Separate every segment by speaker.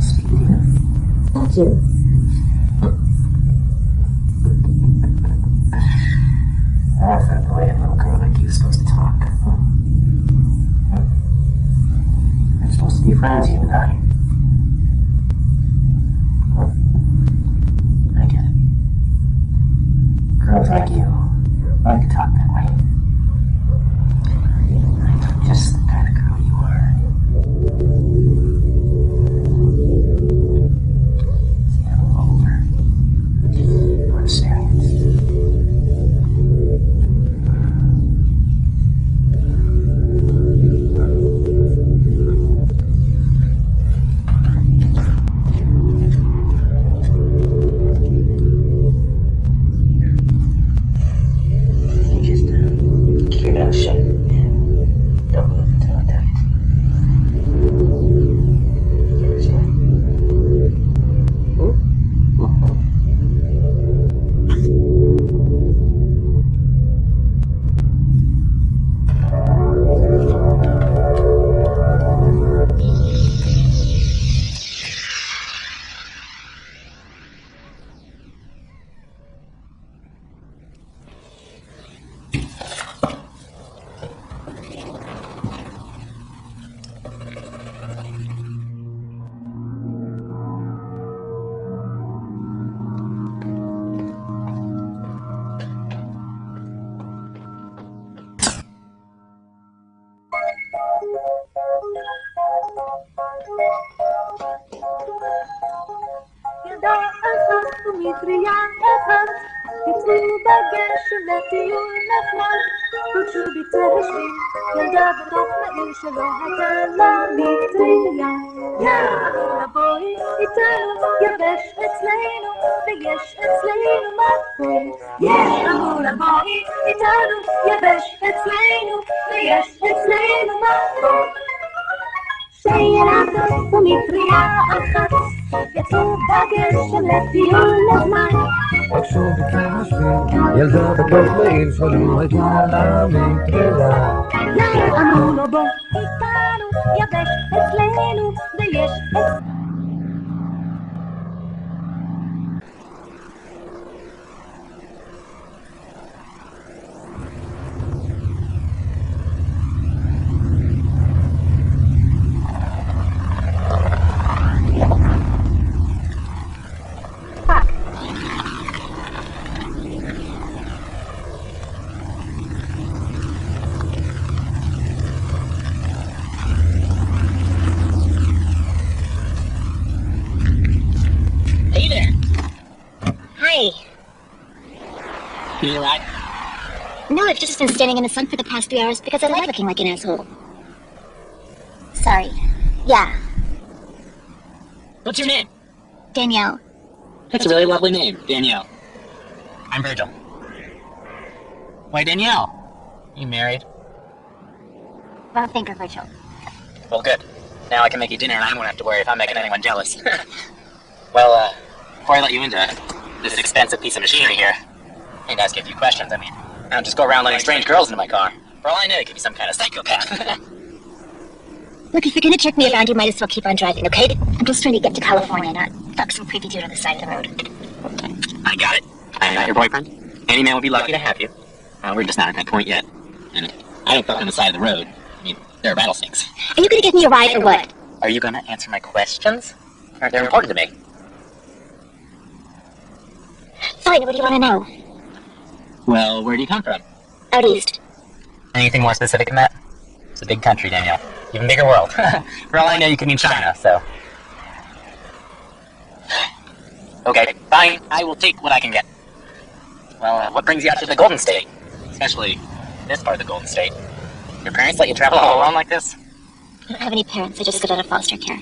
Speaker 1: Speak to you. That's you. That's not the way a little girl like you is supposed to talk. We're supposed to be friends, you and I. I get it. Girls like you like to talk that way. I'm just the kind of girl you are. See, I'm a little older. More experience.
Speaker 2: ילדה בתוך מעיר שלא הייתה לה מטריה. יאללה בואי איתנו, יבש אצלנו, ויש אצלנו מקום. יאללה בואי איתנו, יבש אצלנו, ויש אצלנו מקום. שתי ילדות ומטריה אחת יצאו בגשם לטיול לזמן.
Speaker 3: פגשו בכנס ילדה בתוך מעיר שלא הייתה לה מטריה.
Speaker 2: יאללה אמרו לו בוא איתנו, יבש אצלנו, ויש אצלנו.
Speaker 1: You alright?
Speaker 4: No, I've just been standing in the sun for the past 3 hours because I like looking like an asshole. Sorry. Yeah.
Speaker 1: What's your name?
Speaker 4: Danielle.
Speaker 1: That's a really lovely name, Danielle. I'm Virgil. Why Danielle? You married?
Speaker 4: Well, think of Virgil.
Speaker 1: Well, good. Now I can make you dinner and I won't have to worry if I'm making anyone jealous. Well, before I let you into this expensive piece of machinery here, I need to ask you a few questions. I mean, I don't just go around letting strange girls into my car. For all I know, you could be some kind of psychopath.
Speaker 4: Look, if you're gonna jerk me around, you might as well keep on driving, okay? I'm just trying to get to California, not fuck some creepy dude on the side of the road.
Speaker 1: I got it. I'm not your boyfriend. Any man would be lucky to have you. We're just not at that point yet. And I don't fuck on the side of the road. I mean, there are rattlesnakes.
Speaker 4: Are you gonna give me a ride or what?
Speaker 1: Are you gonna answer my questions? They're important to me.
Speaker 4: Fine, what do you want to know?
Speaker 1: Well, where do you come from?
Speaker 4: Out east.
Speaker 1: Anything more specific than that? It's a big country, Danielle. Even bigger world. For all I know, you could mean China, so... Okay, fine. I will take what I can get. Well, what brings you out to the Golden State? Especially this part of the Golden State. Your parents let you travel all alone like this?
Speaker 4: I don't have any parents, I just got out of foster care.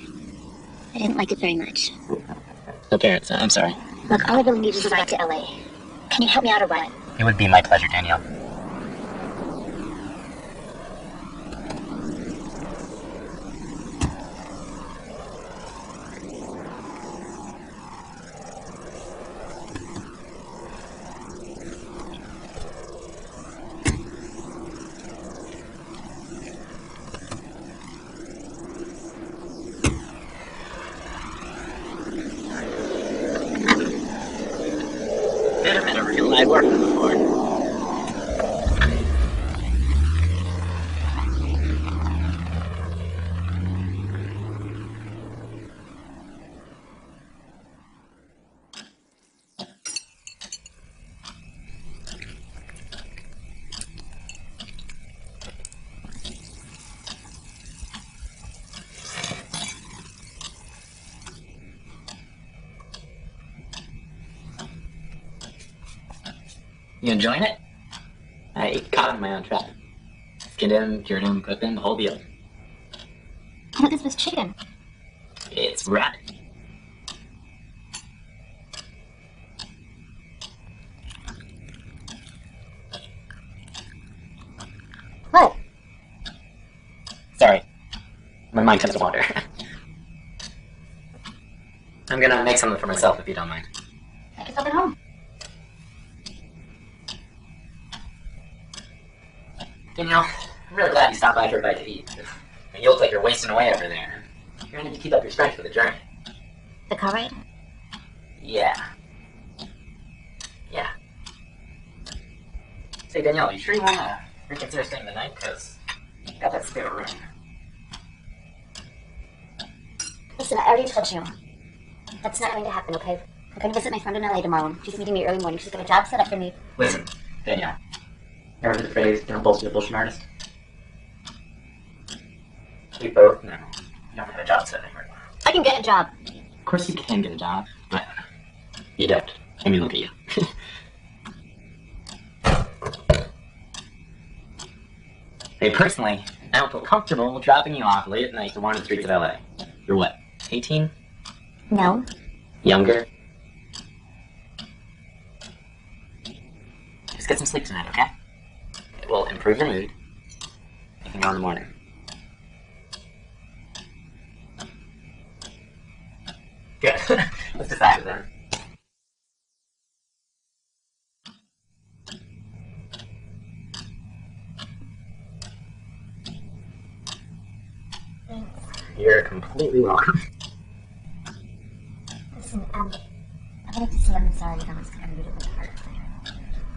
Speaker 4: I didn't like it very much.
Speaker 1: No parents, I'm sorry.
Speaker 4: Look, all I really need is a ride to LA. Can you help me out or what?
Speaker 1: It would be my pleasure, Danielle. You enjoying it? I caught him in my own trap. Skinned him, cured him, cooked him, the whole deal.
Speaker 4: I thought this was chicken.
Speaker 1: It's rabbit.
Speaker 4: What?
Speaker 1: Sorry. My mind tends to wander. I'm gonna make something for myself if you don't mind.
Speaker 4: Make yourself at home.
Speaker 1: Danielle, I'm really glad you stopped by for a bite to eat. You look like you're wasting away over there. You're gonna need to keep up your strength for the journey.
Speaker 4: The car ride?
Speaker 1: Yeah. Yeah. Say, Danielle, you sure you wanna reconsider staying the night? Cause you got that spare room.
Speaker 4: Listen, I already told you. That's not going to happen, okay? I'm going to visit my friend in LA tomorrow. She's meeting me early morning. She's got a job set up for me.
Speaker 1: Listen, Danielle. Ever heard the phrase, don't bullshit a bullshit artist? We both know you don't have a job set anymore.
Speaker 4: I can get a job.
Speaker 1: Of course you can get a job, but you don't. I mean, look at you. Hey, personally, I don't feel comfortable dropping you off late at night to wander the streets of LA. You're what, 18?
Speaker 4: No.
Speaker 1: Younger? Just get some sleep tonight, okay? It will improve your mood. You can go in the morning. Good. Let's decide it then. You're completely welcome.
Speaker 4: Listen, I wanted to say I'm sorry that I was kind of rude with the heart.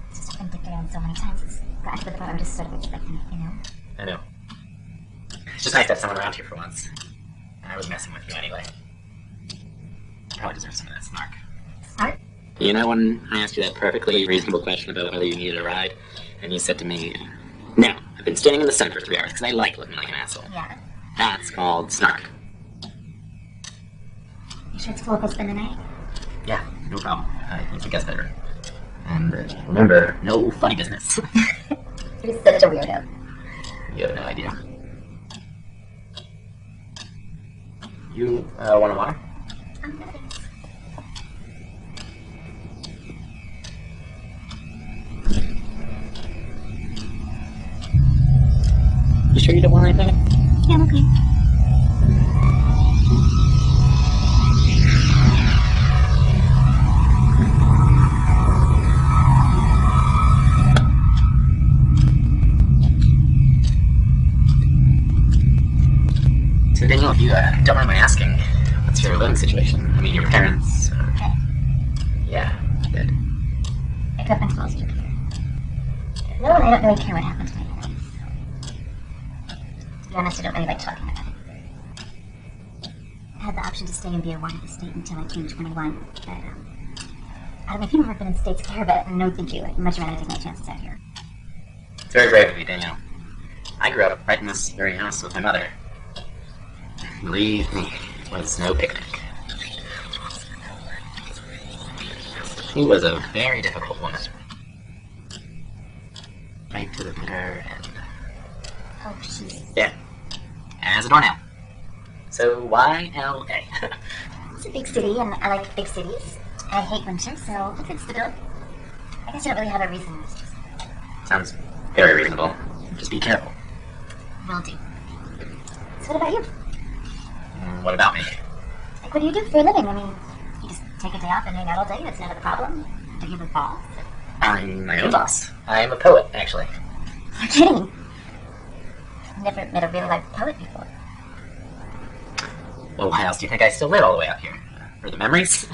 Speaker 4: It's just I've been dicked around so many times. It's gotten to the point where I'm just sort of expecting it, you know?
Speaker 1: I know. It's just nice to have someone around here for once. I was messing with you anyway. You probably deserve some of that snark.
Speaker 4: Snark?
Speaker 1: You know when I asked you that perfectly reasonable question about whether you needed a ride, and you said to me, "No, I've been standing in the sun for 3 hours because I like looking like an asshole."
Speaker 4: Yeah.
Speaker 1: That's called snark.
Speaker 4: You sure it's cool if I spend the night?
Speaker 1: Yeah, no problem. I think it gets better. And remember, no funny business.
Speaker 4: You're such a weirdo.
Speaker 1: You have no idea. You want a water? You sure you don't want anything?
Speaker 4: Yeah, I'm okay.
Speaker 1: So Danielle, if you don't mind my asking, what's your living situation? I mean, your parents...
Speaker 4: Okay.
Speaker 1: Yeah, dead.
Speaker 4: I grew up in small street. No, I don't really care what happened to my parents. To be honest, I don't really like talking about it. I had the option to stay and be a ward of the state until I turned 21, but, I don't know if you've ever been in State's care, but no thank you. I'd much rather take my chances out here.
Speaker 1: It's very brave of you, Danielle. I grew up right in this very house with my mother. Believe me, it was no picnic. She was a very difficult woman. Right to the bitter end.
Speaker 4: Oh, jeez.
Speaker 1: Yeah. As a doornail. So why LA?
Speaker 4: It's a big city, and I like big cities. I hate winter, so it fits the bill. I guess I don't really have a reason. It's just
Speaker 1: Sounds very reasonable. Just be careful.
Speaker 4: will do. So what about you?
Speaker 1: What about me?
Speaker 4: Like, what do you do for a living? I mean, you just take a day off and hang out all day? That's not a problem. Do you have a boss?
Speaker 1: I'm my own boss. I'm a poet, actually.
Speaker 4: You're kidding. I've never met a real life poet before.
Speaker 1: Well, why else do you think I still live all the way out here? For the memories?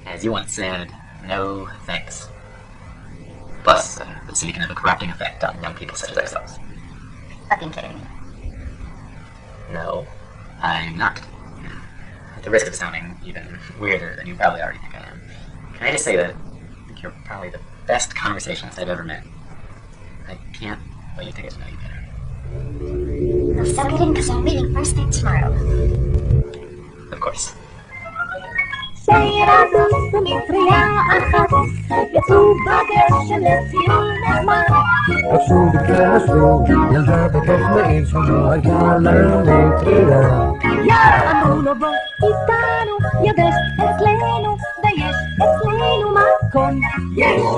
Speaker 1: As you once said, no thanks. Plus, the city can have a corrupting effect on young people such as ourselves.
Speaker 4: Fucking kidding me.
Speaker 1: No, I'm not. At the risk of sounding even weirder than you probably already think I am, can I just say that I think you're probably the best conversationalist I've ever met. I can't wait to get to know you better.
Speaker 4: I'll suck it in because I'm meeting first thing tomorrow.
Speaker 1: Of course.
Speaker 2: שילדות ומטריה אחת יצאו בגשם לטיול נחמד.
Speaker 3: פגשו בקר השביל ילדה בתוך מעיל שלא הייתה לה מטריה.
Speaker 2: אמרו לו בוא איתנו, יבש אצלנו ויש אצלנו מקום.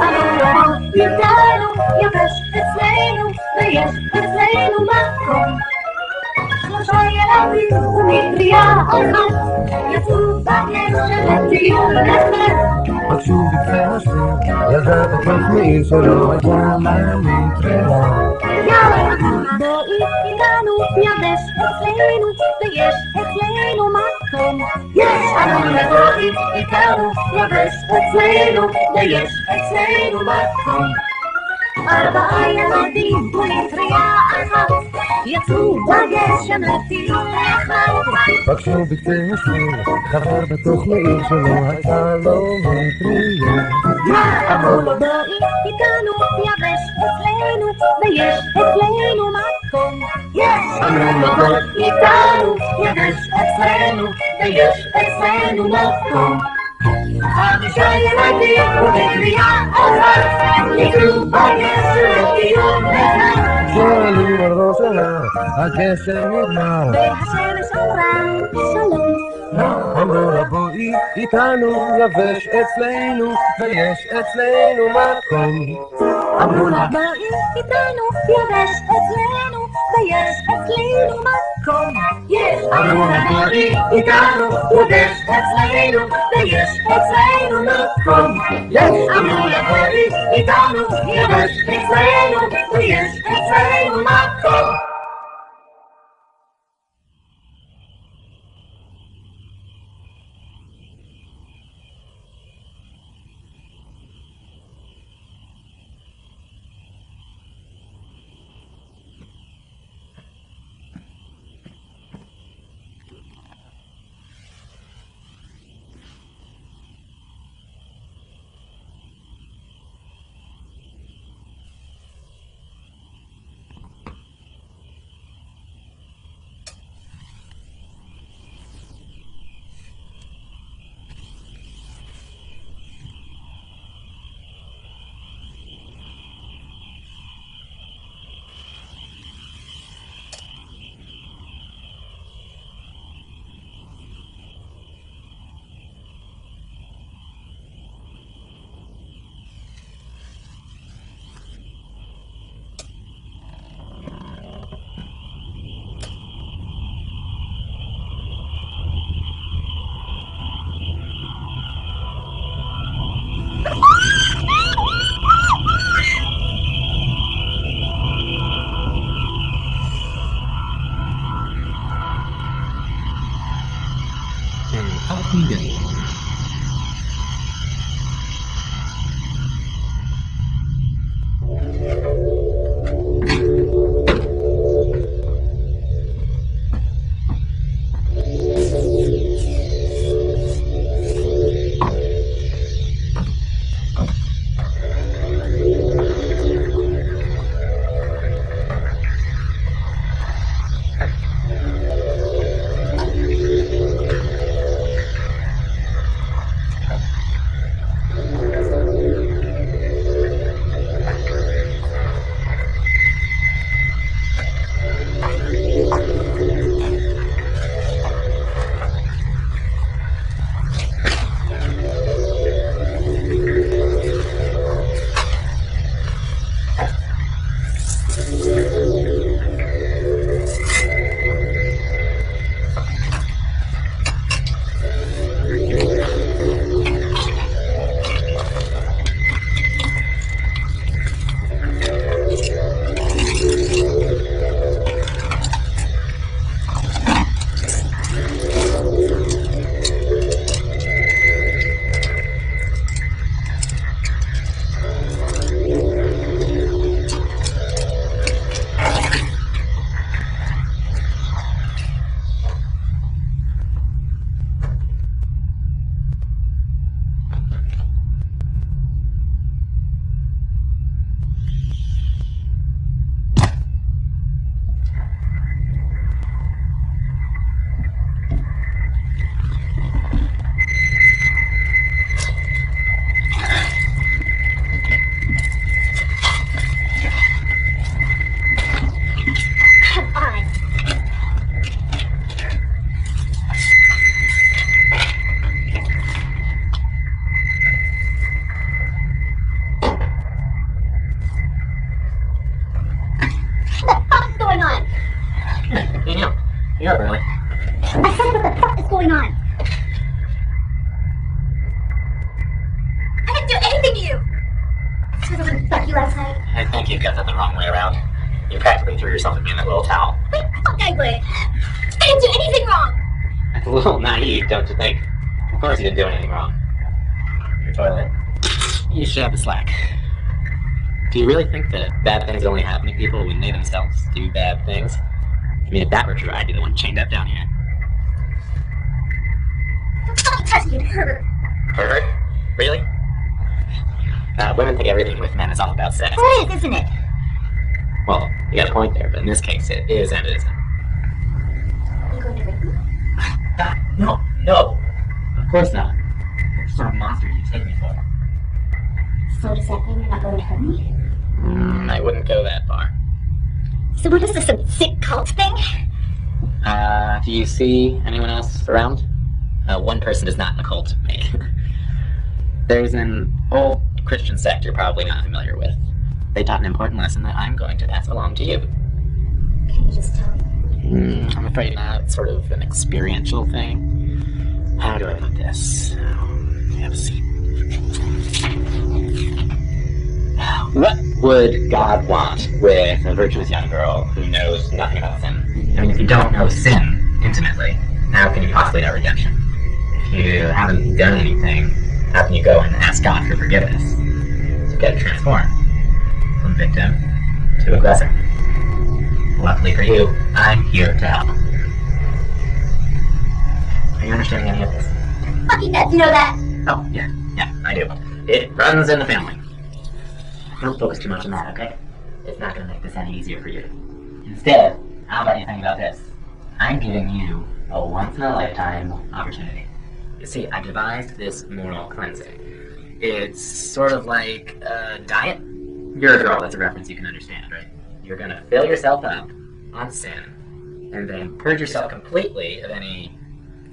Speaker 2: אמרו לו בוא איתנו, יבש אצלנו ויש אצלנו מקום. שלושה ילדים ומטריה אחת יצאו בגשם לטיול נחמד.
Speaker 3: פגשו בקר השביל ילדה בתוך מעיל שלא הייתה לה מטריה.
Speaker 2: בואי איתנו, יבש אצלנו ויש אצלנו מקום. אמרו לו בואי איתנו, יבש אצלנו ויש אצלנו מקום. 4 ילדים ומטריה אחת יצאו בגשם לטיול נחמד.
Speaker 3: פגשו בקצה השביל חבר בתוך מעיל שלא הייתה לו מטריה.
Speaker 2: אמרו לו בואי איתנו, יבש אצלנו ויש אצלנו מקום. אמרו לו בואי איתנו, יבש אצלנו ויש אצלנו מקום. 5 ילדים ומטריה אחת יצאו בגשם לטיול נחמד.
Speaker 3: שעלו על ראש ההר, הגשם נגמר,
Speaker 2: והשמש אמרה שלום.
Speaker 3: אמרו לה בואי איתנו, יבש אצלנו ויש אצלנו מקום.
Speaker 2: אמרו לה בואי איתנו, יבש אצלנו ויש אצלנו מקום. אמרו לה בואי איתנו, יבש אצלנו ויש אצלנו מקום. אמרו לה בואי איתנו, יבש אצלנו ויש אצלנו מקום.
Speaker 1: think you've got that the wrong way around. You practically threw yourself at me in that little towel.
Speaker 4: Wait, I thought I would. I didn't do anything wrong.
Speaker 1: That's a little naive, don't you think? Of course you didn't do anything wrong. Your toilet. You should have the slack. Do you really think that bad things only happen to people when they themselves do bad things? I mean, if that were true, I'd be the one chained up down here.
Speaker 4: Don't touch me, it hurt.
Speaker 1: Hurt? Really? Women think everything with men is all about sex.
Speaker 4: It is, isn't it?
Speaker 1: Well, you got a point there, but in this case, it is and it isn't.
Speaker 4: Are you going to rape me?
Speaker 1: No. Of course not. What sort of monster do you take me for?
Speaker 4: So does that mean you're not going to hurt me?
Speaker 1: I wouldn't go that far.
Speaker 4: So what is this, some sick cult thing?
Speaker 1: Do you see anyone else around? One person is not in the cult, mate. There's an old Christian sect you're probably not familiar with. They taught an important lesson that I'm going to pass along to you.
Speaker 4: Can you just tell me?
Speaker 1: I'm afraid not. It's sort of an experiential thing. How do I put this? Have a seat. What would God want with a virtuous young girl who knows nothing about sin? I mean, if you don't know sin intimately, how can you possibly know redemption? If you haven't done anything, how can you go and ask God for forgiveness to get transformed from victim to aggressor? Luckily for you, I'm here to help. Are you understanding any of this?
Speaker 4: Fucking that, you know that?
Speaker 1: Oh, yeah, I do. It runs in the family. Don't focus too much on that, okay? It's not going to make this any easier for you. Instead, how about you think about this? I'm giving you a once-in-a-lifetime opportunity. You see, I devised this moral cleansing. It's sort of like a diet. You're a girl, that's a reference you can understand, right? You're going to fill yourself up on sin, and then purge yourself completely of any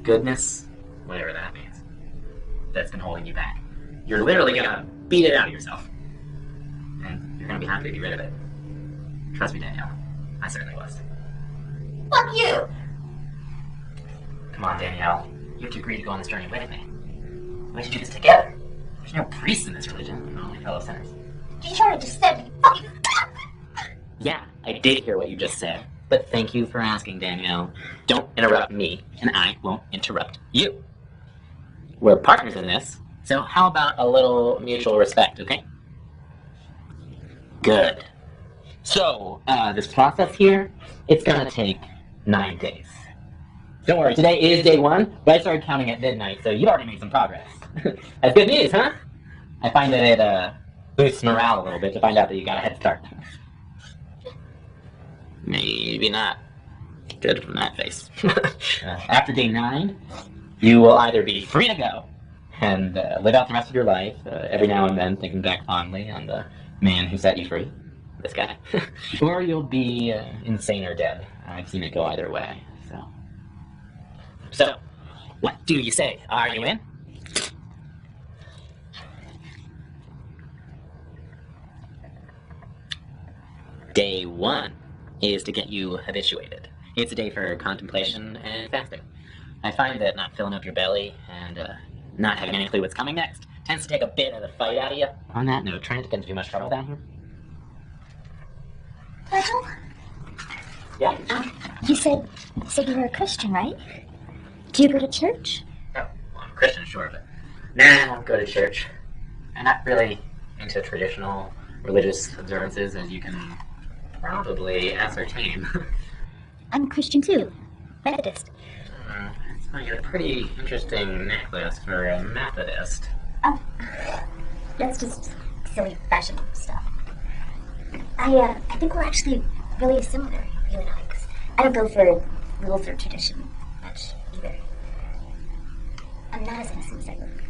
Speaker 1: goodness, whatever that means, that's been holding you back. You're literally going to beat it out of yourself. And you're going to be happy to get rid of it. Trust me, Danielle. I certainly was.
Speaker 4: Fuck you!
Speaker 1: Come on, Danielle. You have to agree to go on this journey with me. We should do this together. There's no priests in this religion. We're only fellow sinners.
Speaker 4: You sure just said me fucking...
Speaker 1: Yeah, I did hear what you just said. But thank you for asking, Danielle. Don't interrupt me, and I won't interrupt you. We're partners in this, so how about a little mutual respect, okay? Good. So, this process here, it's gonna take 9 days. Don't worry, today is day 1, but I started counting at midnight, so you've already made some progress. That's good news, huh? I find that it, boosts morale a little bit to find out that you got a head start. Maybe not. Good from that face. After day 9, you will either be free to go and live out the rest of your life, every now and then thinking back fondly on the man who set you free, this guy. Or you'll be insane or dead. I've seen it go either way, So, what do you say? Are you in? Day 1 is to get you habituated. It's a day for contemplation and fasting. I find that not filling up your belly and not having any clue what's coming next tends to take a bit of the fight out of you. On that note, try not to get into too much trouble down here.
Speaker 4: Virgil?
Speaker 1: Yeah?
Speaker 4: You said you were a Christian, right? Do you go to church?
Speaker 1: Oh, well, I'm a Christian, sure, but I don't go to church. I'm not really into traditional religious observances, as you can probably ascertain.
Speaker 4: I'm a Christian too. Methodist.
Speaker 1: So you got a pretty interesting necklace for a Methodist.
Speaker 4: Oh, that's just silly fashion stuff. I think we're actually really similar, you and I, 'cause I don't go for rules or tradition much either. I'm not as innocent as I look.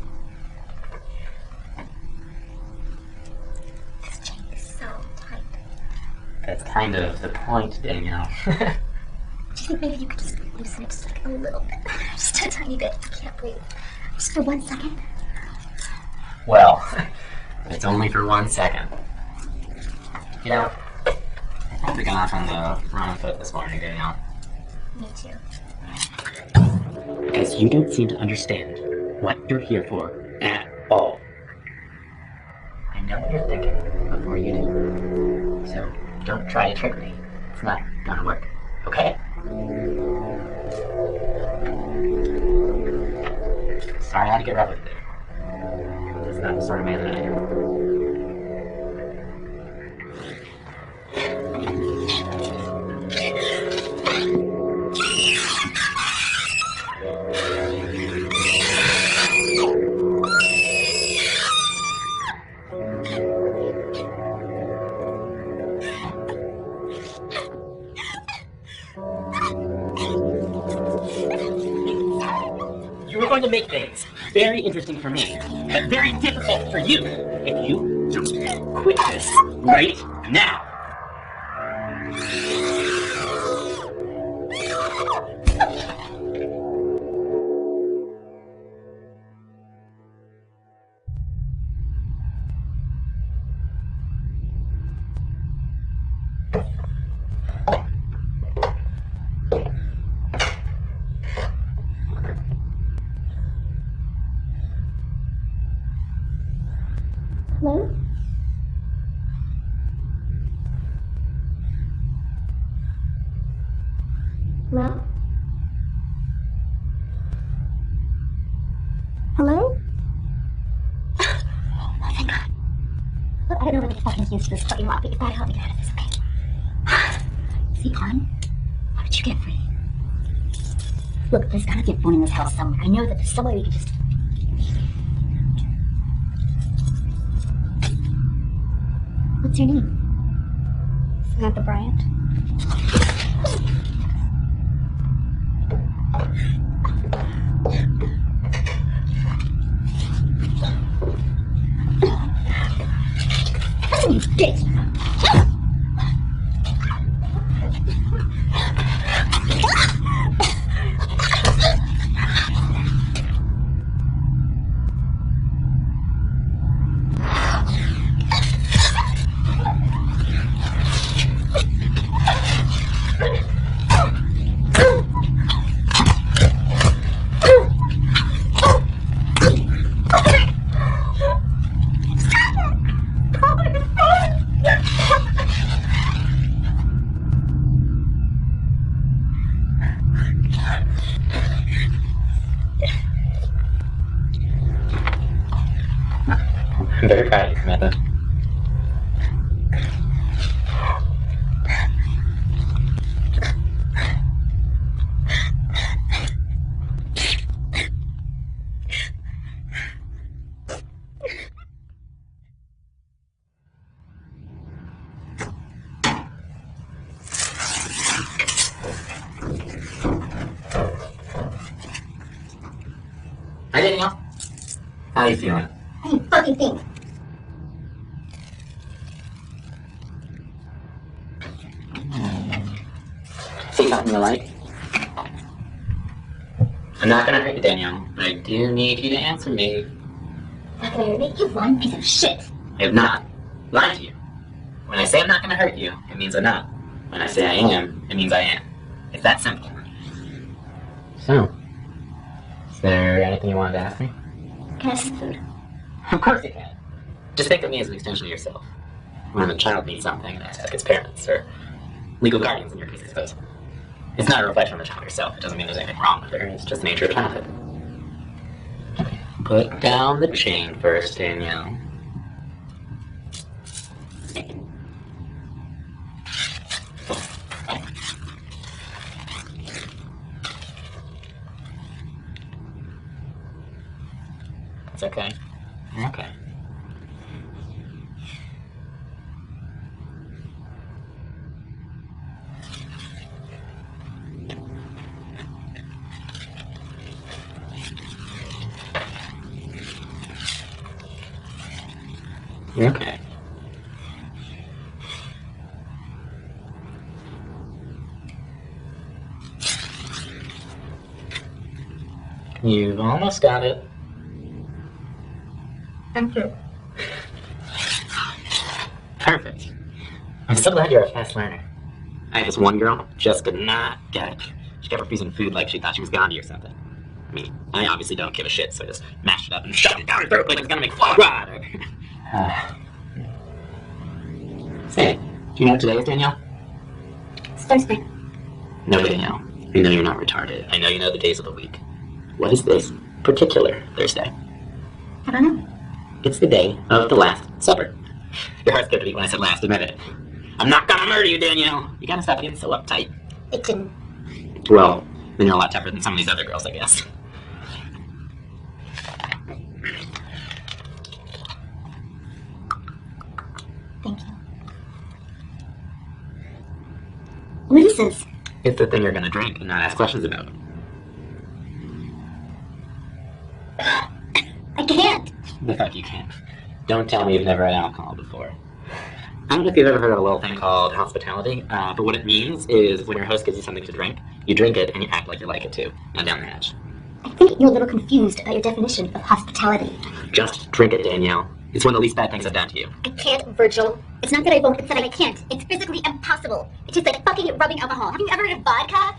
Speaker 4: This chain is so tight.
Speaker 1: That's kind of the point, Danielle.
Speaker 4: Do you think maybe you could just loosen it just like a little bit? Just a tiny bit. I can't breathe. Just for 1 second.
Speaker 1: Well, it's only for 1 second. You know, I think we got off on the wrong foot this morning, Danielle.
Speaker 4: Me too.
Speaker 1: Because you don't seem to understand what you're here for at all. I know what you're thinking before you do. don't try to trick me. It's not gonna work. Okay? Sorry I had to get rough with it. It's not the sort of man that I am. You were going to make things very interesting for me, but very difficult for you if you don't quit this right now.
Speaker 4: Hello? Hello? Hello? Oh, thank God. Look, I don't know what the fucking use this fucking lock, but you gotta help me get out of this, okay? See, hon? What did you get for me? Look, there's gotta be a phone in this house somewhere. I know that there's some way we can just... What's your name? Samantha Bryant. Listen, you dick!
Speaker 1: I'm very proud of you, Samantha. Hi, Danielle. How are you feeling?
Speaker 4: How do you fucking think?
Speaker 1: See something you like? I'm not gonna hurt you, Danielle, but I do need you to answer me.
Speaker 4: Not gonna hurt me? You lying piece of shit!
Speaker 1: I have not lied to you. When I say I'm not gonna hurt you, it means I'm not. When I say I am, it means I am. It's that simple. So, is there anything you wanted to ask me?
Speaker 4: Can I have some food?
Speaker 1: Of course you can. Just think of me as an extension of yourself. When a child needs something, they ask its parents, or legal guardians in your case, I suppose. It's not a reflection on the child yourself. It doesn't mean there's anything wrong with her. It's just the nature of childhood. Put down the chain first, Danielle. It's okay. You're okay. You're okay. You've almost got it.
Speaker 4: Thank you.
Speaker 1: Perfect. I'm so glad you're a fast learner. I had this one girl, just could not get it. She kept refusing food like she thought she was Gandhi or something. I mean, I obviously don't give a shit, so I just mashed it up and shoved it down her throat like it was gonna make foie gras. Say, Do you know what today is, Danielle?
Speaker 4: It's Thursday.
Speaker 1: No, Danielle. I know you're not retarded. I know you know the days of the week. What is this particular Thursday?
Speaker 4: I don't know.
Speaker 1: It's the day of the Last Supper. Your heart skipped a beat when I said last, admit it. I'm not gonna murder you, Danielle. You gotta stop getting so uptight.
Speaker 4: It didn't.
Speaker 1: Well, then you're a lot tougher than some of these other girls, I guess.
Speaker 4: Thank you. What is this?
Speaker 1: It's the thing you're gonna drink and not ask questions about.
Speaker 4: I can't.
Speaker 1: The fuck you can't. Don't tell me you've never had alcohol before. I don't know if you've ever heard of a little thing called hospitality, but what it means is when your host gives you something to drink, you drink it and you act like you like it too. Now down the hatch.
Speaker 4: I think you're a little confused about your definition of hospitality.
Speaker 1: Just drink it, Danielle. It's one of the least bad things I've done to you.
Speaker 4: I can't, Virgil. It's not that I won't, it's that I can't. It's physically impossible. It's just like fucking rubbing alcohol. Have you ever heard of vodka?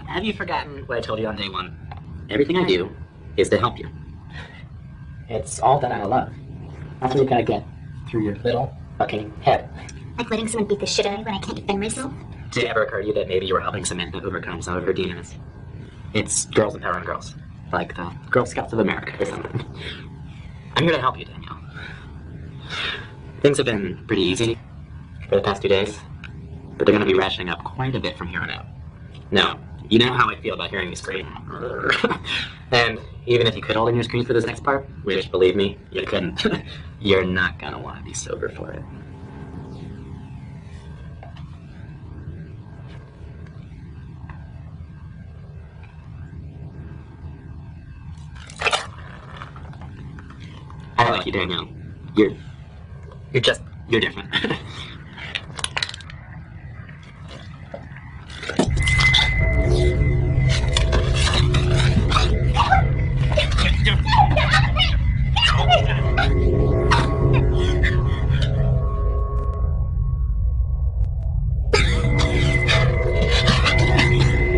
Speaker 1: Have you forgotten what I told you on day one? Everything I do is to help you. It's all done out of love. That's what you gotta get through your little fucking head.
Speaker 4: Like letting someone beat the shit out of me when I can't defend myself?
Speaker 1: Did it ever occur to you that maybe you were helping Samantha overcome some of her demons? It's girls empowering girls. Like the Girl Scouts of America or something. I'm here to help you, Danielle. Things have been pretty easy for the past 2 days, but they're gonna be ratcheting up quite a bit from here on out. Now, you know how I feel about hearing you scream. And even if you could hold in your screams for this next part, which, believe me, you couldn't, you're not gonna want to be sober for it. I like you, Danielle. You're different.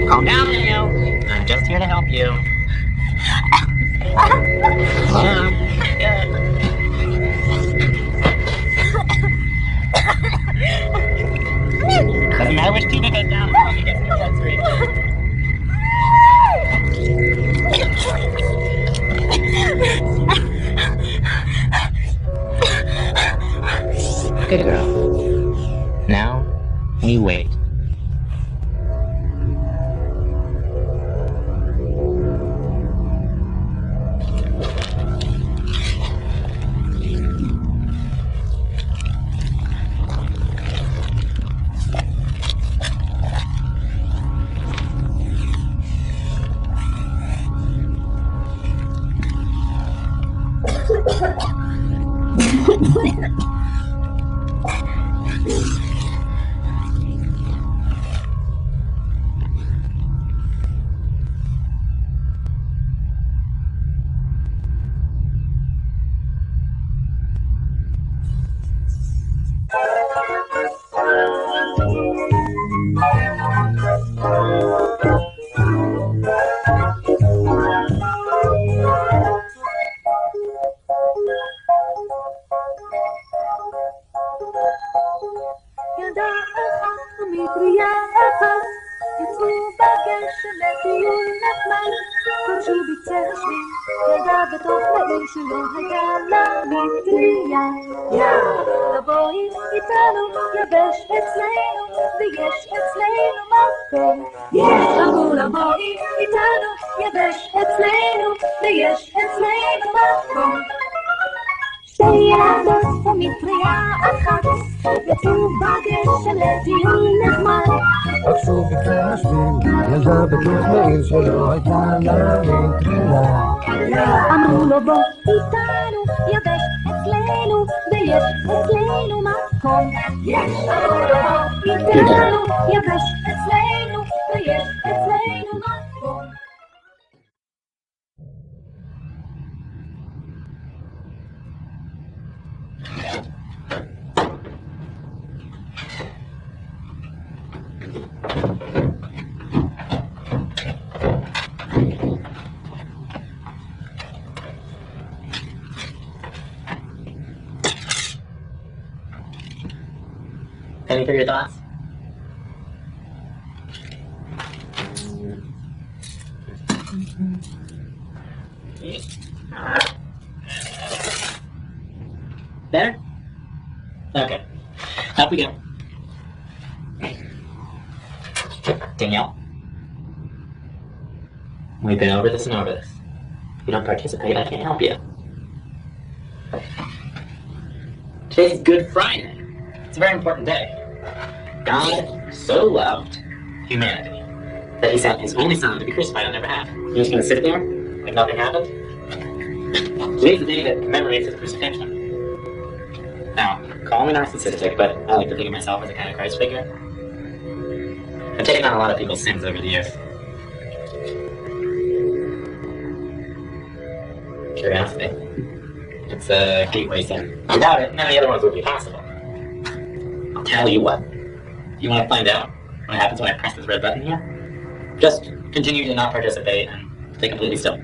Speaker 1: Calm down, Danielle. I'm just here to help you. Doesn't matter which tube it goes down, you get your blood free. Good girl. Now, we wait.
Speaker 2: ילדה אחת ומטריה אחת יצאו בגשם לטיול נחמד פרשו ביצי השביל ילדה בתוך מעיר שלא הייתה לה מטריה יאללה בואי איתנו יבש אצלנו ויש אצלנו מקום אמרו לה בואי איתנו יבש אצלנו ויש אצלנו מקום שתי ילדות ומטריה אחת יצאו בגשם לטיול נחמד
Speaker 3: עשו בקצה השביל, ילדה בתוך מעיר שלא הייתה לה מטריה.
Speaker 2: אמרו לו בוא איתנו יבש אצלנו ויש אצלנו מקום אמרו לו בוא איתנו יבש אצלנו ויש אצלנו מקום
Speaker 1: Penny for your thoughts? Better? Okay. Up we go. Danielle? We've been over this and over this. If you don't participate, I can't help you. Today's Good Friday. It's a very important day. God so loved humanity that he sent his only son to be crucified on their behalf. You're just gonna sit there like nothing happened? Today's the day that commemorates his crucifixion. Now, call me narcissistic, but I like to think of myself as a kind of Christ figure. I've taken on a lot of people's sins over the years. Curiosity. It's a gateway sin. Without it, none of the other ones would be possible. I'll tell you what. If you want to find out what happens when I press this red button here, just continue to not participate and stay completely still.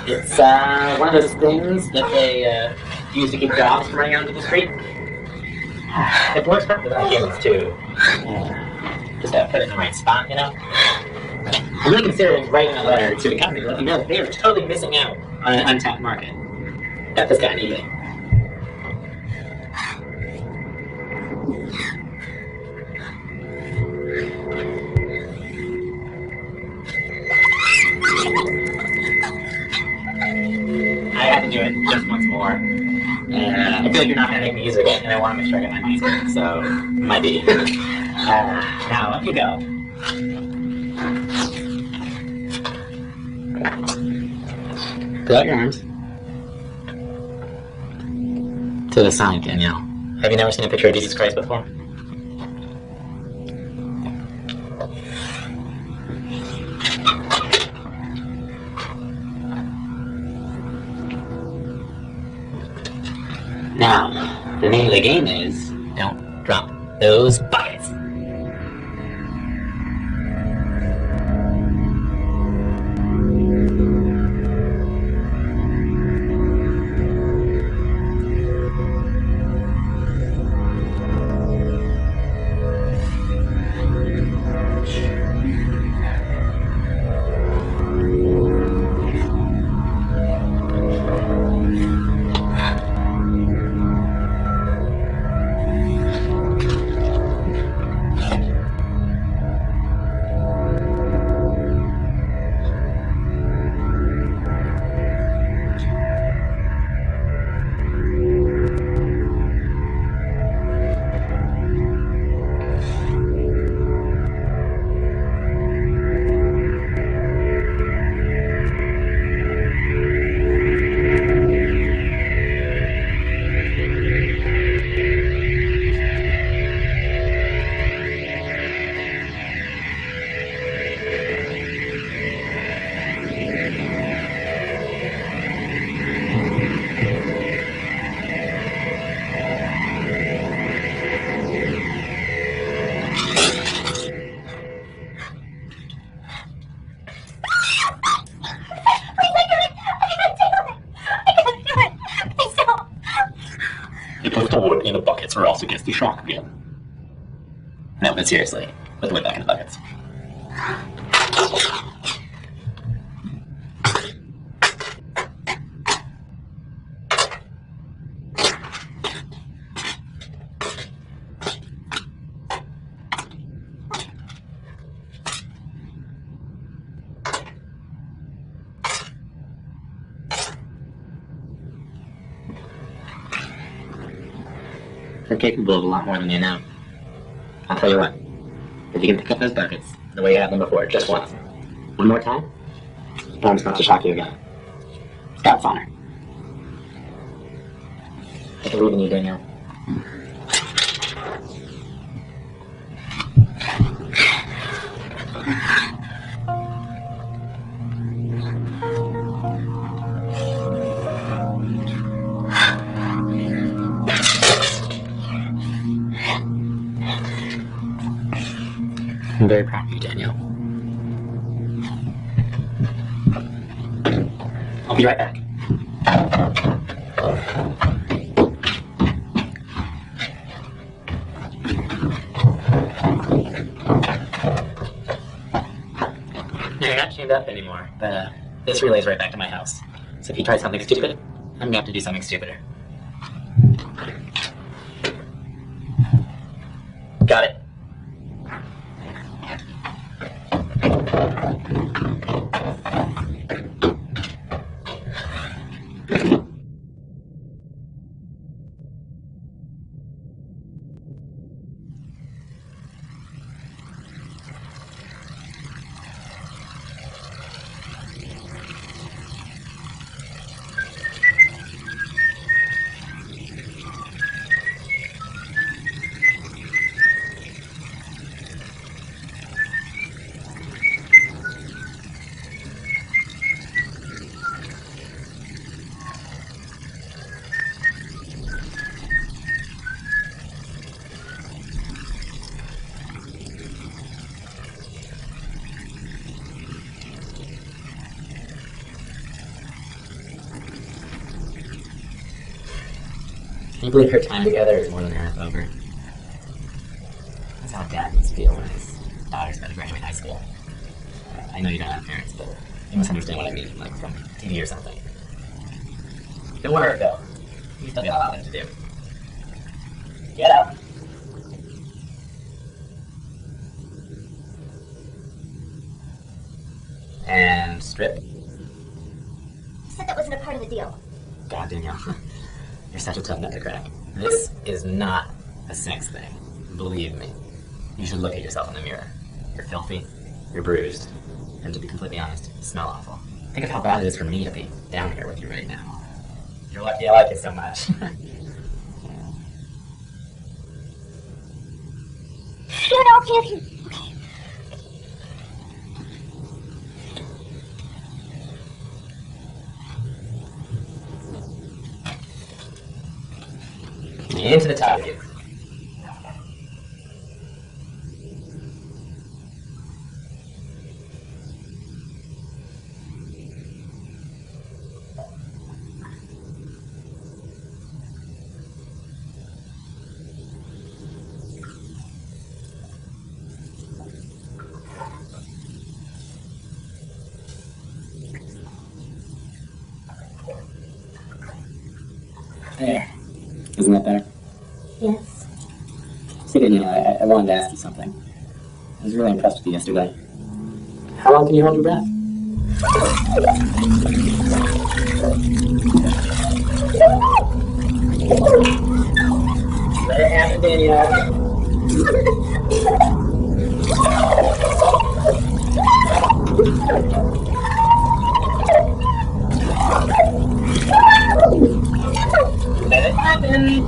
Speaker 1: It's one of those things that they use to keep dogs from running out into the street. It works perfectly with humans too. Just put it in the right spot, you know? I'm really considering writing a letter to the company to let them know that they are totally missing out on an untapped market. Got this guy on eBay. I had to do it just once more. I feel like you're not going to make me use it again, and I want to make sure I get my money's worth, so might be. Now, up you go. Put out your arms. To the side, Danielle. Have you never seen a picture of Jesus Christ before? Now, the name of the game is don't drop those buckets. Put the wood in the buckets or else it gets the shock again. No, but seriously, put the wood back in the buckets. They're capable of a lot more than you know. I'll tell you what. If you can pick up those buckets the way you have them before, just once. One more time, I promise not to shock you again. Scout's honor. I believe in you, Danielle. I'm very proud of you, Danielle. I'll be right back. You're not chained up anymore, but this relays right back to my house. So if you try something stupid, I'm gonna have to do something stupider. Got it. Can you believe her time together is more than half over? That's how a dad must feel when his daughter's about to graduate high school. I know you don't have parents, but you must understand what I mean, like from TV or something. Don't worry, Bill. You still got a lot left to do. Get out. And strip.
Speaker 4: You said that wasn't a part of the deal.
Speaker 1: God, Danielle. You're such a tough nut to crack. This is not a sex thing. Believe me. You should look at yourself in the mirror. You're filthy, you're bruised, and to be completely honest, you smell awful. Think of how bad it is for me to be down here with you right now. You're lucky I like you so much.
Speaker 4: No, okay.
Speaker 1: Into the top of you. There. Isn't that better?
Speaker 4: Yes.
Speaker 1: Say, Danielle, I wanted to ask you something. I was really impressed with you yesterday. How long can you hold your breath? Let it happen, Danielle. Let it happen.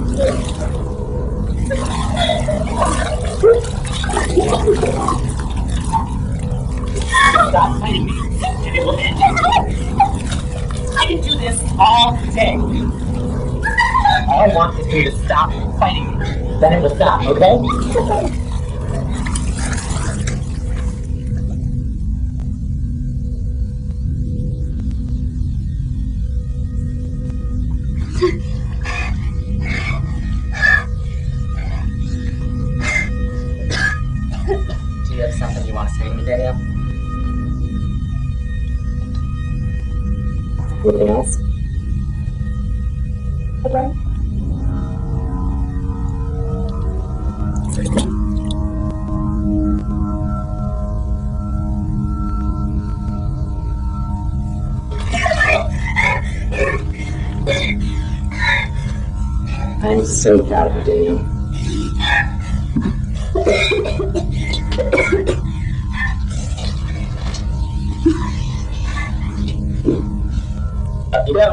Speaker 1: Stop fighting me, and it will end. I can do this all day. All I want is for you to stop fighting me. Then it will stop, okay? Do you have something you want to say to me, Danielle? Anything else?
Speaker 4: Okay.
Speaker 1: I'm so proud of you, Danielle. Up you go.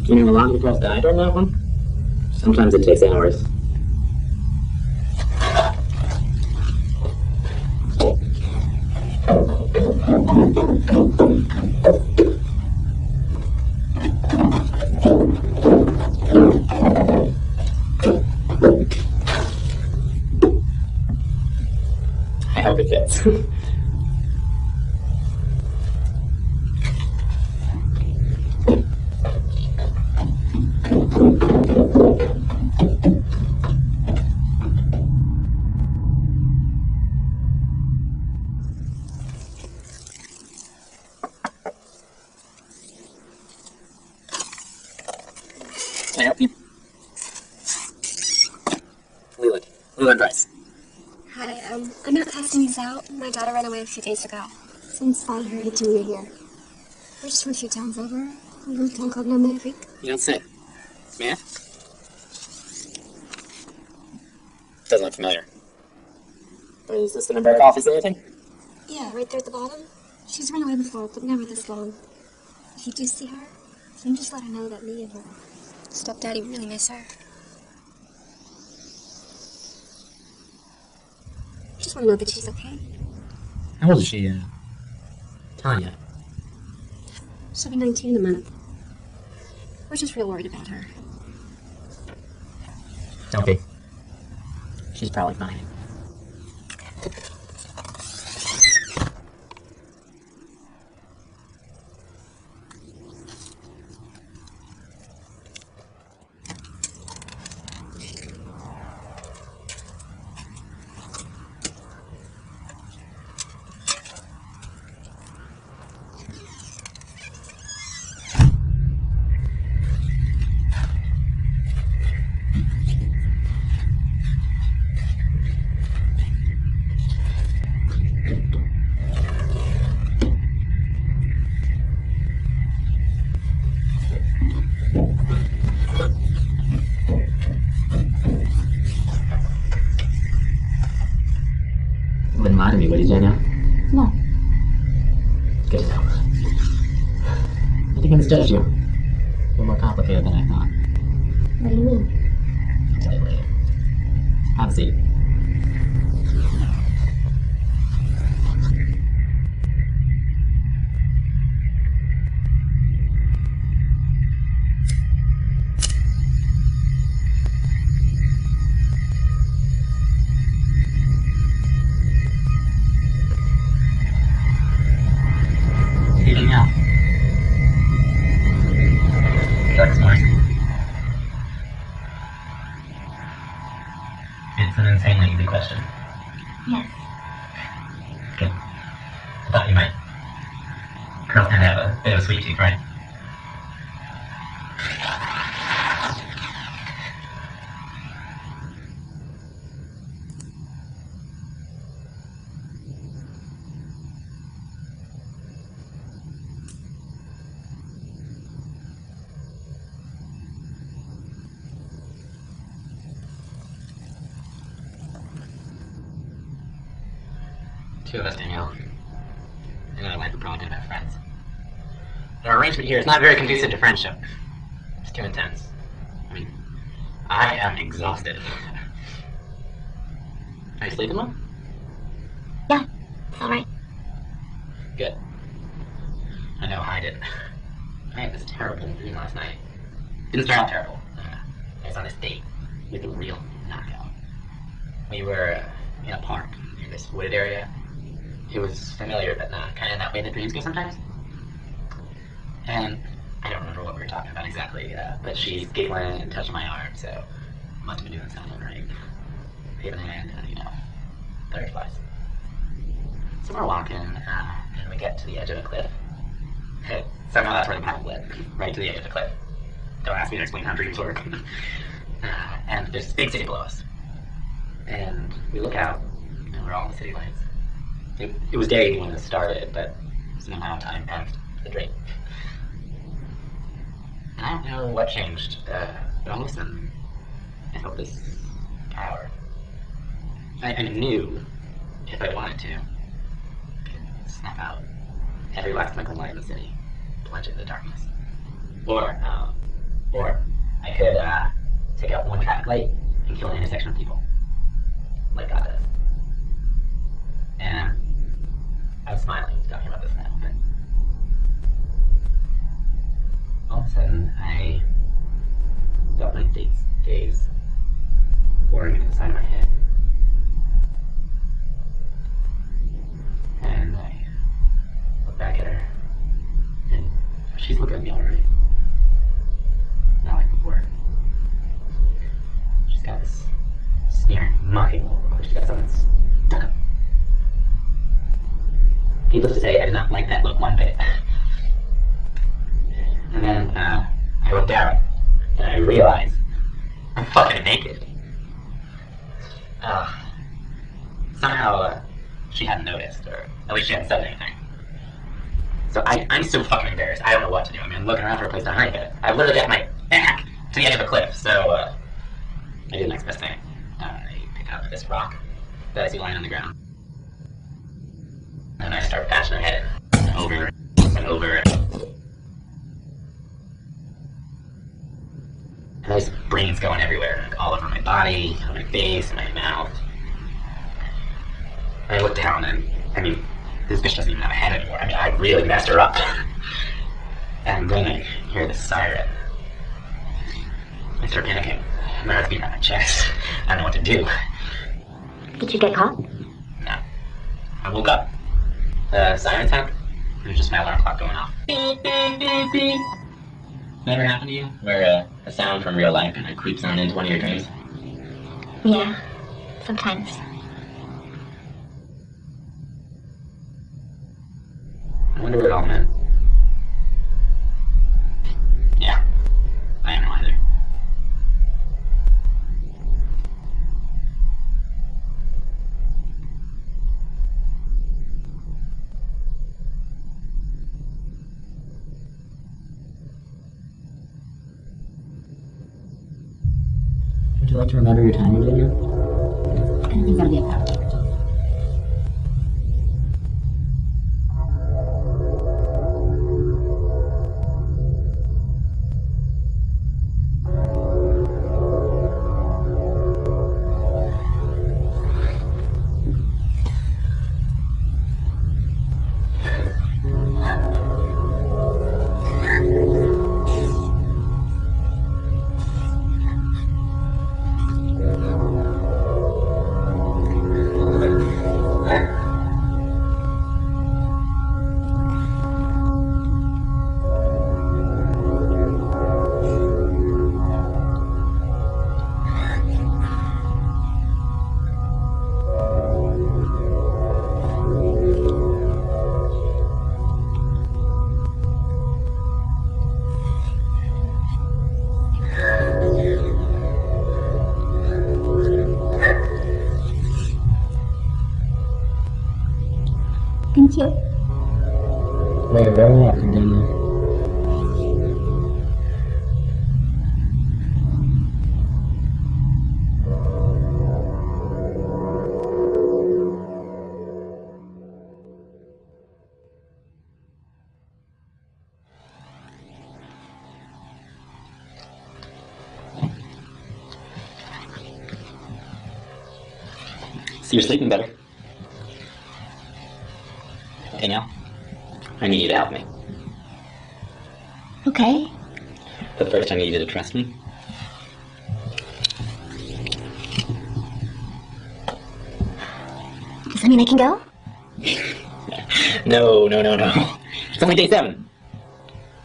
Speaker 1: Do you know how long the girls died on that one? Sometimes it takes hours. Can I help you? Leland Rice.
Speaker 5: Hi, I'm not passing these out. My daughter ran away a few days ago. Since I heard it, we were here. We're just from a few towns over. A little town called Nomad Creek.
Speaker 1: You don't say. May I? Doesn't look familiar. Is this the number office or anything?
Speaker 5: Yeah, right there at the bottom. She's run away before, but never this long. If you do see her, you can just let her know that me and her stepdaddy really miss her. Just want to know that she's okay.
Speaker 1: How old is she, Tanya?
Speaker 5: She'll be 19 in a month. We're just real worried about her.
Speaker 1: Don't be. She's probably fine. Wouldn't lie to me, would you, Danielle?
Speaker 4: No.
Speaker 1: Good to know. I think I misjudged you. You're more complicated than I thought.
Speaker 4: What do you mean?
Speaker 1: I'll tell you later. Have a seat. Speaking out. Dark smart. It's an insanely easy question.
Speaker 4: Yes.
Speaker 1: Good. I thought you might. Girls tend to have a bit of a sweet tooth, right? Two of us, Danielle. Another wife abroad and have friends. Our arrangement here is not very conducive to friendship. It's too intense. I mean, I am exhausted. Are you sleeping well?
Speaker 4: Yeah, it's alright.
Speaker 1: Good. I know I did. I had this terrible dream last night. Didn't start out terrible. I was on this date with a real knockout. We were in a park in this wooded area. It was familiar, but not kind of that way that dreams go sometimes. And I don't remember what we were talking about exactly, but she's giggling and touching my arm, so must have been doing something right. Waving a hand, butterflies. So we're walking, and we get to the edge of a cliff. Somehow that's where the path led, right to the edge of the cliff. Don't ask me to explain how dreams work. And there's this big city below us. And we look out, and we're all in the city lights. It was day when it started, but somehow time passed the dream. And I don't know what changed, but all of a sudden, I felt this power. I knew, if I wanted to, I could snap out every last twinkling light in the city, plunge into the darkness. Or I could take out one traffic light and kill an intersection of people, like God does. And I was smiling talking about this now, but all of a sudden I felt my gaze pouring into the side of my head. she's looking at me alright. Not like before. She's got this sneering, mocking look, like she's got something stuck up. Needless to say, I did not like that look one bit. And then, I looked down, and I realized I'm fucking naked. Somehow, she hadn't noticed, or at least she hadn't said anything. So I'm so fucking embarrassed. I don't know what to do. I mean, I'm looking around for a place to hide, but I literally got my back to the edge of a cliff, so, I did the next best thing. I picked up this rock that I see lying on the ground. And I start bashing her head over and over. And there's brains going everywhere, like all over my body, on my face, and my mouth. And I look down and, I mean, this bitch doesn't even have a head anymore. I mean, I really messed her up. And then I hear this siren. I start panicking. My heart's beating on my chest. I don't know what to do.
Speaker 4: Did you get caught?
Speaker 1: No. I woke up. The siren sound. It was just my alarm clock going off. Beep, beep, beep, beep. Never happened to you? Where a sound from real life kind of creeps on into one of your dreams?
Speaker 4: Yeah, sometimes.
Speaker 1: I wonder what it all meant. Yeah, I don't know either. Would you like to remember your time you did here?
Speaker 4: I don't think that'll be a problem. Thank you.
Speaker 1: Well, you're very welcome, Daniel. So you're sleeping better? Danielle, I need you to help me.
Speaker 4: Okay.
Speaker 1: But first I need you to trust me.
Speaker 4: Does that mean I can go?
Speaker 1: No. It's only day 7.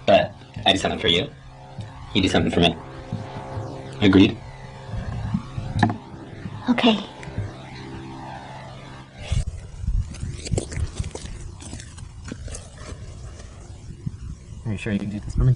Speaker 1: But I do something for you. You do something for me. Agreed?
Speaker 4: Okay.
Speaker 1: Are you sure you can do this for me?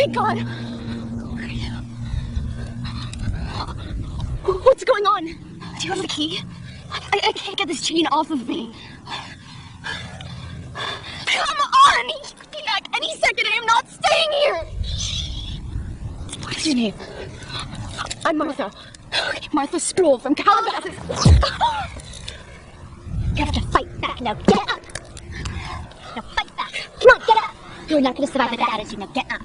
Speaker 5: thank God. What's going on? Do you have the key? I can't get this chain off of me. Come on! He's coming back any second. I am not staying here. What's your name? I'm Martha. Martha Sproul from Calabasas. You have to fight back. Now get up. Now fight back. Come on, get up. You're not going to survive with that attitude. Now get up.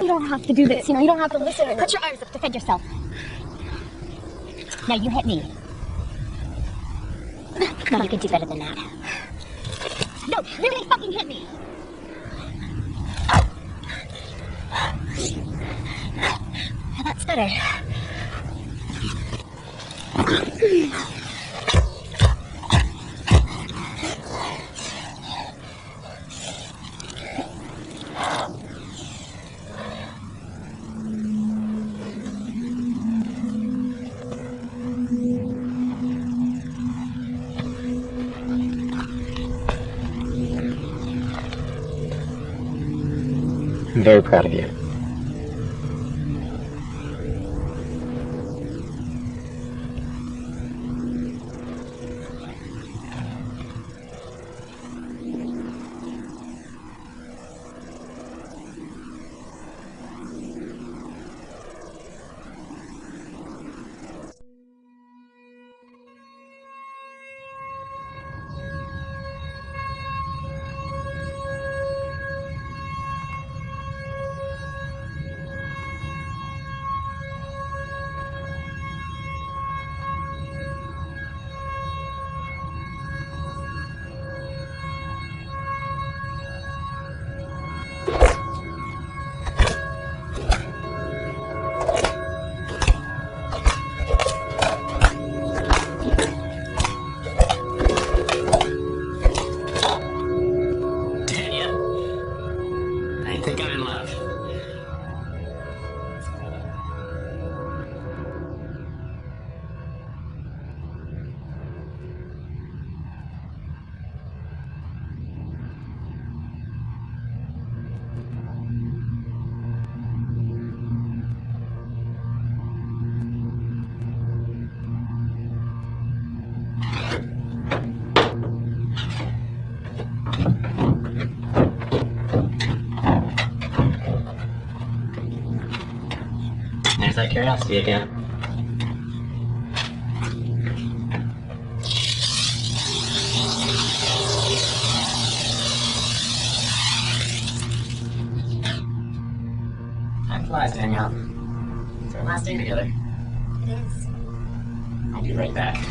Speaker 5: You don't have to do this. You don't have to listen. Put your arms up. Defend yourself. Now you hit me. No, you can do better than that. No, really fucking hit me. Now that's better.
Speaker 1: I'm very proud of you. I think I'm in love. There's that curiosity again. Time flies, Danielle. It's our last day together.
Speaker 5: It is.
Speaker 1: I'll be right back.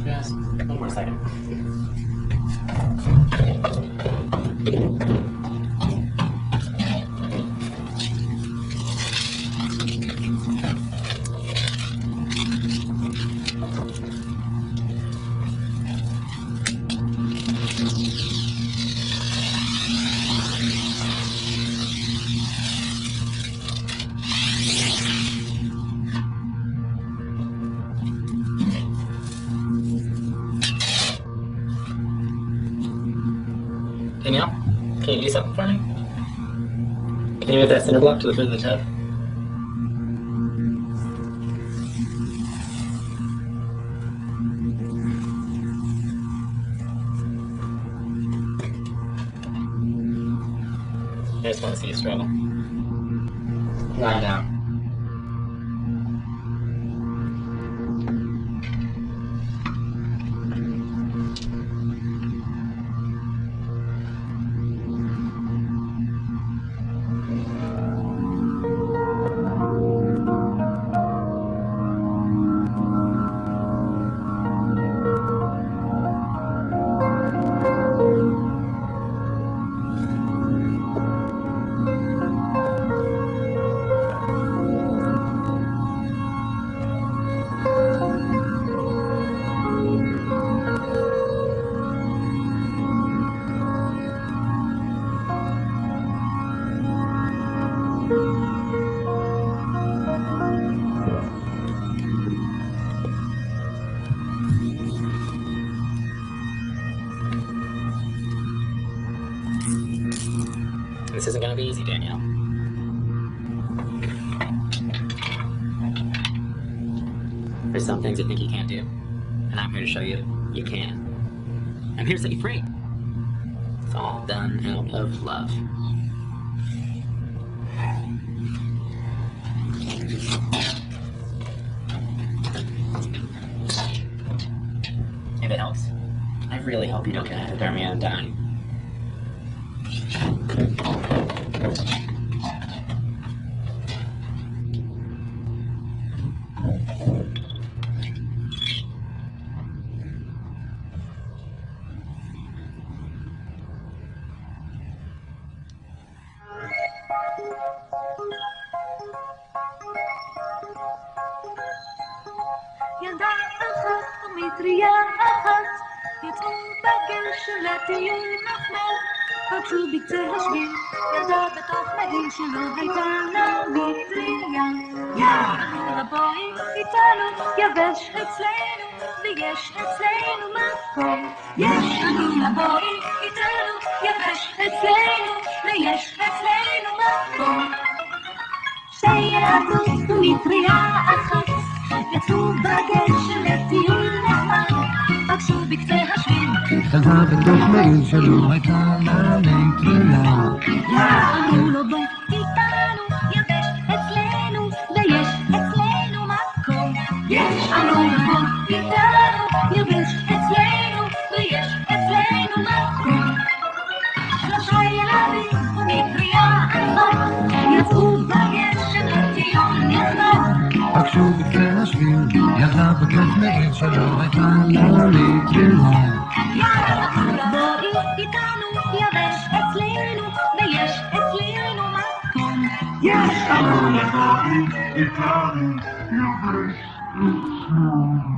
Speaker 1: Just one more second. Danielle, can you do something for me? Can you move that cinder block to the foot of the tub? I just want to see you struggle. Lie down. There's some things you think you can't do, and I'm here to show you you can. I'm here to set you free. It's all done out of love. If it helps, I really hope you don't get hypothermia and die.
Speaker 2: ילדה אחת ומטריה אחת יצאו בגל של הטיול נחמד פגשו בקצה השביל ילדה בתוך מעיל שלא הייתה לה מטריה אמרו לה בואי איתנו יבש אצלנו ויש אצלנו מקום אמרו לה בואי איתנו יבש אצלנו ויש אצלנו מקום שתי ילדות ומטריה אחת יצאו בגשם לטיול נחמד, פגשו בקצה השביל.
Speaker 3: ילדה בתוך מעיל שלא הייתה לה מטריה.
Speaker 2: אמרו לו בוא איתנו, יבש אצלנו, ויש אצלנו מקום. אמרו לו בוא איתנו, יבש אצלנו, ויש אצלנו מקום. שלושה ילדים ומטריה אחת, יצאו בגשם לטיול נחמד.
Speaker 3: פגשו בקצה השביל, ילדה בתוך מעיל שלא הייתה לה מטריה.
Speaker 2: בואי איתנו, יבש אצלנו, ויש אצלנו מקום.
Speaker 3: אמרו לה בואי איתנו, יבש אצלנו.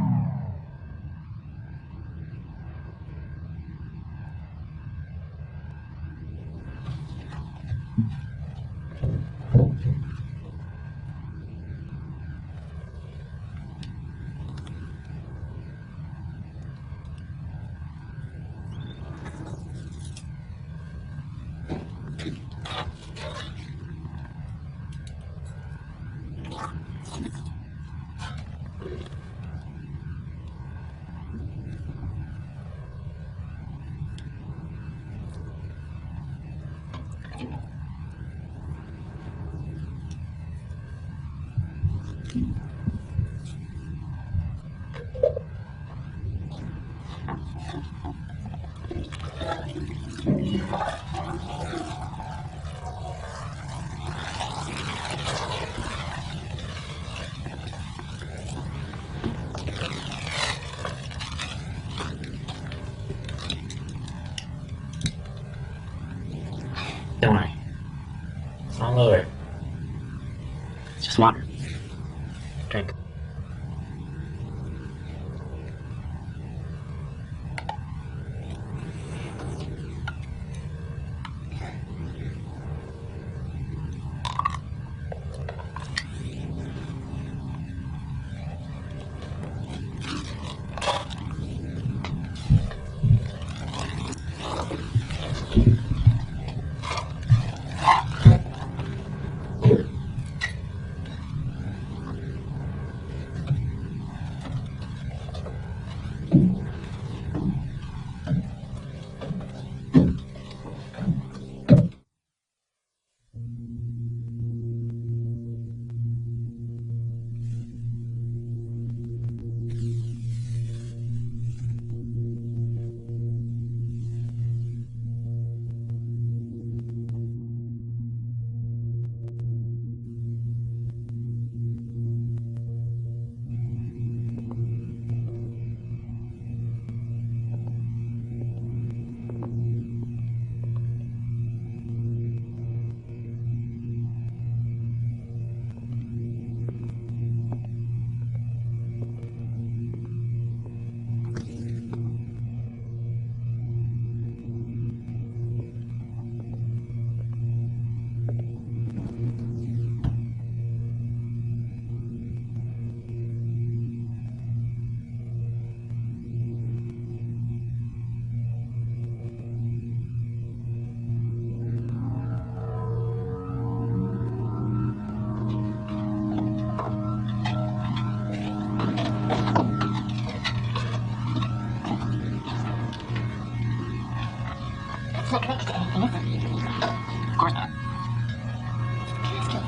Speaker 1: Don't worry. It's all over. It's just water. Drink.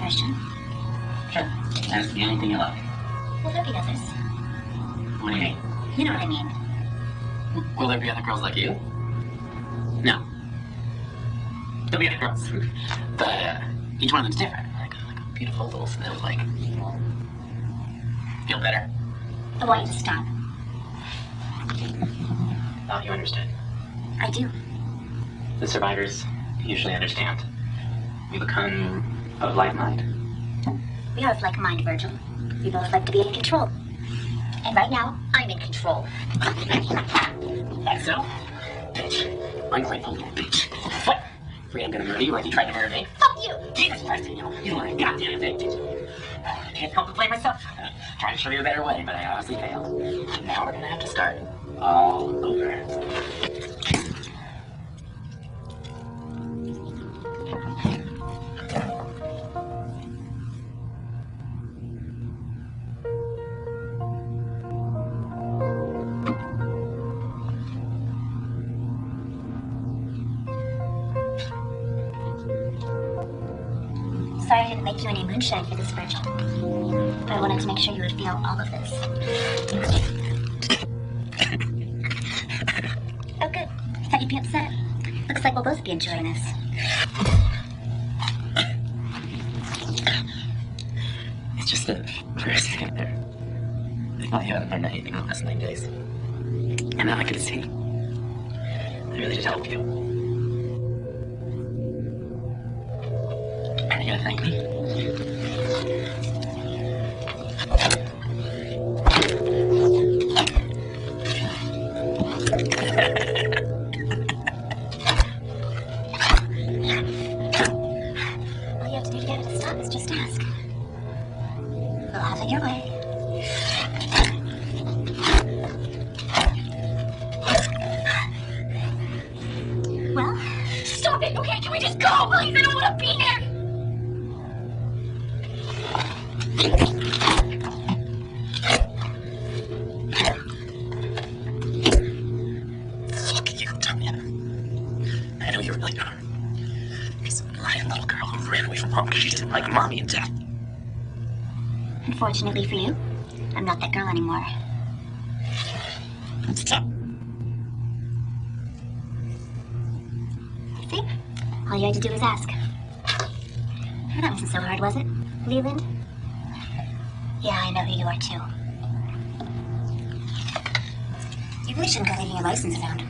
Speaker 4: question?
Speaker 1: Sure. Ask me anything you like.
Speaker 4: Will there be others?
Speaker 1: What do you mean?
Speaker 4: You know what I mean.
Speaker 1: Will there be other girls like you? No. There'll be other girls. But each one of them's different. Like a beautiful little snowflake. Feel better?
Speaker 4: I want you to stop.
Speaker 1: Thought you understood.
Speaker 4: I do.
Speaker 1: The survivors usually understand. We become of like mind.
Speaker 4: We are of like mind, Virgil. We both like to be in control. And right now, I'm in control.
Speaker 1: That's so? Bitch. Ungrateful little bitch. What? Afraid I'm gonna murder you like you tried to murder me?
Speaker 4: Fuck you!
Speaker 1: Jesus Christ, Daniel. You don't want a goddamn thing, did you? I can't help but blame myself. Trying to show you a better way, but I honestly failed. Now we're gonna have to start all over.
Speaker 4: Sorry I didn't make you any moonshine for this, Virgil. But I wanted to make sure you would feel all of this. Oh, good. I thought you'd be upset. Looks like we'll both be enjoying this.
Speaker 1: It's just that for a second there, I thought you hadn't learned anything in the last 9 days. And now I can see. I really did help you. Are you gonna thank me?
Speaker 4: All you have to do to get it to stop is just ask. We'll have it your way. Well,
Speaker 5: Stop it, okay? Can we just go, please? I don't want to be here.
Speaker 1: Fuck you, Tanya. I know you really are. You're some lying little girl who ran away from home because she didn't like mommy and dad.
Speaker 4: unfortunately for you, I'm not that girl anymore.
Speaker 1: Stop.
Speaker 4: See? All you had to do was ask. That wasn't so hard, was it, Leland? Yeah, I know who you are, too. You really shouldn't go leaving your license around.